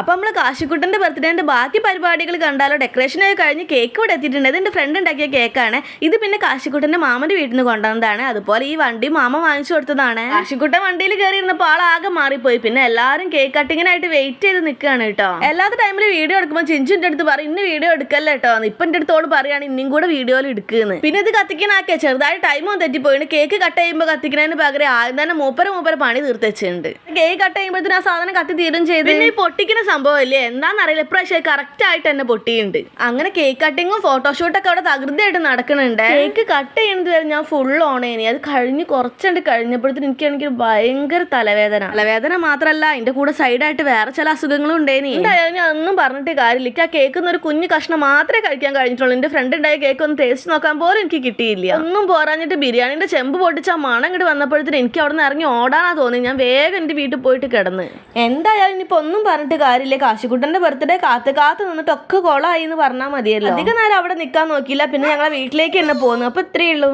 അപ്പോൾ നമ്മൾ കാശിക്കുട്ടൻ്റെ ബർത്ത്ഡേൻ്റെ ബാക്കി പരിപാടികൾ കണ്ടാലോ. ഡെക്കറേഷനൊക്കെ കഴിഞ്ഞ് കേക്ക് ഇവിടെ എത്തിയിട്ടുണ്ട്. ഇത് എൻ്റെ ഫ്രണ്ട് ഉണ്ടാക്കിയ കേക്കാണ്. ഇത് പിന്നെ കാശിക്കുട്ടൻ്റെ മാമൻ്റെ വീട്ടിൽ നിന്ന് കൊണ്ടുവന്നതാണ്. അതുപോലെ ഈ വണ്ടി മാമ വാങ്ങിച്ചു കൊടുത്തതാണ്. കാശിക്കുട്ടൻ വണ്ടിയിൽ കയറിയിരുന്നപ്പോൾ ആളാകെ മാറിപ്പോയി. പിന്നെ എല്ലാവരും കേക്ക് കട്ടിങ്ങിനായിട്ട് വെയിറ്റ് ചെയ്ത് നിൽക്കുകയാണ് കേട്ടോ. എല്ലാത്ത ടൈമിൽ വീഡിയോ എടുക്കുമ്പോൾ ചിഞ്ചുൻ്റെ അടുത്ത് പറയും ഇന്ന് വീഡിയോ എടുക്കല്ലോ കേട്ടോ. ഇപ്പം എൻ്റെ അടുത്തോട് പറയുകയാണ് ഇന്നും കൂടെ വീഡിയോയിൽ എടുക്കുന്നത്. പിന്നെ ഇത് കത്തിക്കാനാക്കിയ ചെറുതായിട്ട് ടൈമൊന്നും തെറ്റിപ്പോയി. കേക്ക് കട്ട് ചെയ്യുമ്പോൾ കത്തിക്കുന്നതിന് പകരം ആദ്യം തന്നെ മൂപ്പര പണി തീർത്ത് വെച്ചിട്ടുണ്ട്. കേക്ക് കട്ട് ചെയ്യുമ്പോഴത്തേനും ആ സാധനം കത്തി തീരും ചെയ്ത്. പിന്നെ ഈ പൊട്ടിക്കുന്ന സംഭവം അല്ലേ എന്താണെന്നറിയില്ല, ഇപ്രാവശ്യം കറക്റ്റ് ആയിട്ട് തന്നെ പൊട്ടിയുണ്ട്. അങ്ങനെ കേക്ക് കട്ടിങ്ങും ഫോട്ടോഷൂട്ടൊക്കെ അവിടെ തകൃതിയായിട്ട് നടക്കുന്നുണ്ട്. കേക്ക് കട്ട് ചെയ്യുന്നത് വരെ ഞാൻ ഫുൾ ഓണേനി. അത് കഴിഞ്ഞ് കുറച്ചുണ്ട് കഴിഞ്ഞപ്പോഴത്തേനും എനിക്ക് ഭയങ്കര തലവേദന മാത്രമല്ല അതിന്റെ കൂടെ സൈഡായിട്ട് വേറെ ചില അസുഖങ്ങളും ഉണ്ടേനി. എന്തായാലും ഞാൻ ഒന്നും പറഞ്ഞിട്ട് കാര്യമില്ല. ആ കേക്ക് ഒരു കുഞ്ഞു കഷ്ണം മാത്രമേ കഴിക്കാൻ കഴിഞ്ഞിട്ടുള്ളൂ. എന്റെ ഫ്രണ്ട് ഉണ്ടായ കേക്ക് ഒന്ന് ടേസ്റ്റ് നോക്കാൻ പോലും എനിക്ക് കിട്ടിയില്ല. ഒന്നും പോരാഞ്ഞിട്ട് ബിരിയാണിന്റെ ചെമ്പ് പൊട്ടിച്ച മണം ഇങ്ങോട്ട് വന്നപ്പോഴത്തേനും എനിക്ക് അവിടെ നിന്ന് ഇറങ്ങി ഓടാനാ തോന്നി. ഞാൻ വേഗം എന്റെ വീട്ടിൽ പോയിട്ട് കിടന്ന്. എന്തായാലും ഇനിയിപ്പോ ഒന്നും പറഞ്ഞിട്ട് കാര്യമില്ല. കാശിക്കുട്ടന്റെ ബർത്ത്ഡേ കാത്ത് നിന്നിട്ടൊക്കെ കൊളായി എന്ന് പറഞ്ഞാൽ മതിയല്ലോ. അധികം നേരം അവിടെ നിൽക്കാൻ നോക്കിയില്ല. പിന്നെ ഞങ്ങളെ വീട്ടിലേക്ക് തന്നെ പോകുന്നു. അപ്പൊ ഇത്രയേ ഉള്ളൂ.